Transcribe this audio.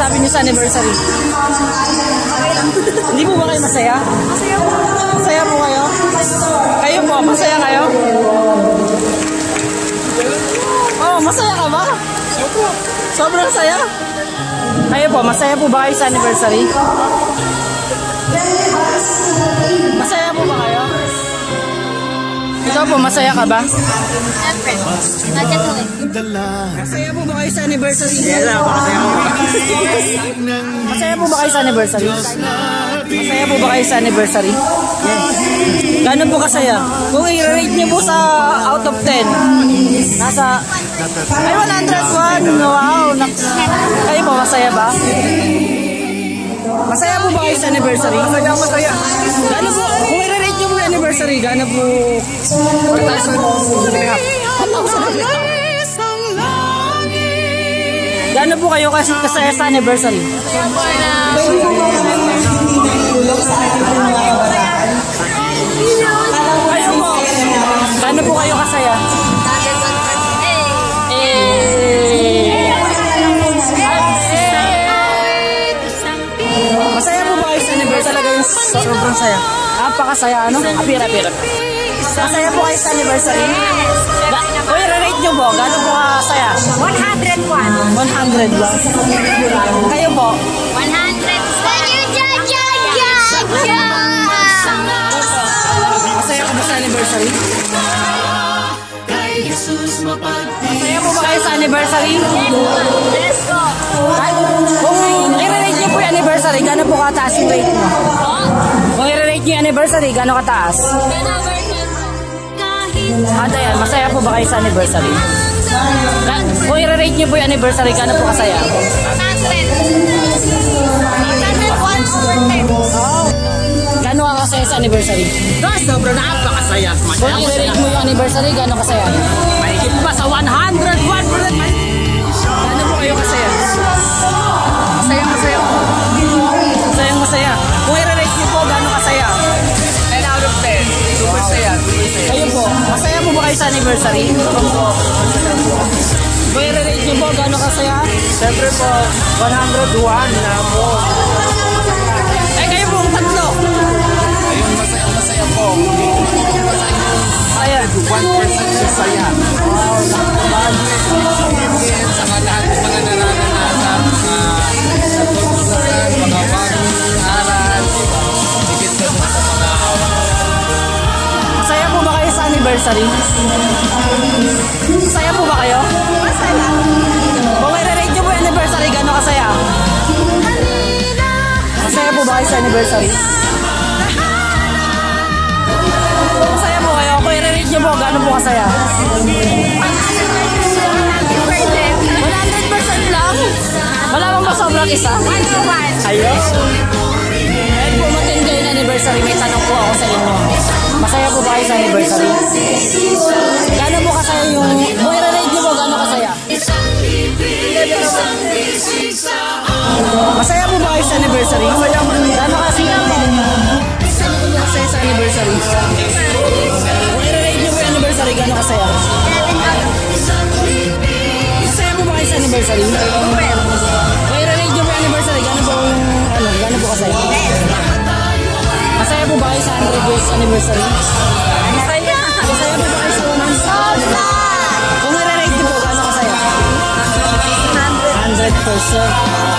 masasabi niyo sa anniversary? Hindi po ba kayo masaya? Masaya po. Masaya po kayo? Kayo po, masaya kayo? Oh, masaya ka ba? Sobrang saya? Kayo po, masaya po ba kayo sa anniversary? Masaya po ba kayo? Ikaw po, masaya ka ba? Siyempre. Nandiyan ko eh. Masaya po ba kayo sa anniversary? Masaya po ba kayo sa anniversary? Masaya po ba kayo sa anniversary? Gano'n po kasaya? Kung i-rate niyo po sa out of 10, nasa... Ay, 101! Wow! Kayo po, masaya ba? Masaya po ba kayo sa anniversary? Masaya. Gano'n po? Kung i-rate niyo po yung anniversary, gano'n po... 1,000. Gano'n po kayo kasaya sa anniversary? Kayo po. Gano'n po kayo kasaya? Masaya po ba kayo sa anniversary? Talagang sobrang saya. Napakasaya, ano? Apira-pira. Masaya po kayo sa anniversary? Uy, re-rate nyo po. Gano'n po kasaya? 101. 100 ba? Kayo po? 100. Masaya po ba sa anniversary? Masaya po ba kayo sa anniversary? Let's go. Kung i-rate nyo po yung anniversary, gano'n po kataas yung rate nyo? Kung i-rate nyo yung anniversary, gano'n kataas? Ayan, masaya po ba kayo sa anniversary? Kung i-rate nyo po yung anniversary, gano'n po kasaya? 100. Gano'n ka kasaya sa anniversary? Sobrang napakasaya. Kung i-rate mo yung anniversary, gano'n kasaya? Mahigit pa sa 100. Gano'n po kayo kasaya? Masaya. Masaya. Kung i-rate nyo po, gano'n kasaya? 10 out of 10. Super saya. Kayo po, masaya po ba kayo sa anniversary? Kung i-rate nyo po, gano'n kasaya? Siyempre po, 101 na po. Kayo po, tatlo. Ayun, masaya po. Ayan. 1% yung saya. Wow, sa lahat ng mga nararanasan, sa pagkakas, mga bagong aral, higit na sa mga Masaya po ba kayo sa anniversary? Masaya po ba kayo? Masaya. Kung i-rate nyo po yung anniversary, gano'n kasaya? Masaya po ba kayo sa anniversary? Masaya po kayo? Kung i-rate nyo po, gano'n po kasaya? 100% lang? Wala bang ba sobrang isa? Ayo? Kahit po matin kayo ng anniversary, may tanong po ako sa inyo. Masaya po ba kayo sa anniversary? Gano'n po kasaya yung... Kung i-rate nyo po, gano'n kasaya? Masaya po ba kayo sa anniversary? Gano'n kasaya po? Masaya sa anniversary? Kung i-rate nyo po yung anniversary, gano'n kasaya? Masaya po ba kayo sa anniversary? Kung i-rate nyo po yung anniversary, gano'n po kasaya? Masaya po ba kayo sa 100 years anniversary? Masaya po ba kayo sa 100? Kung i-rate nyo po, gano'n kasaya? 100%.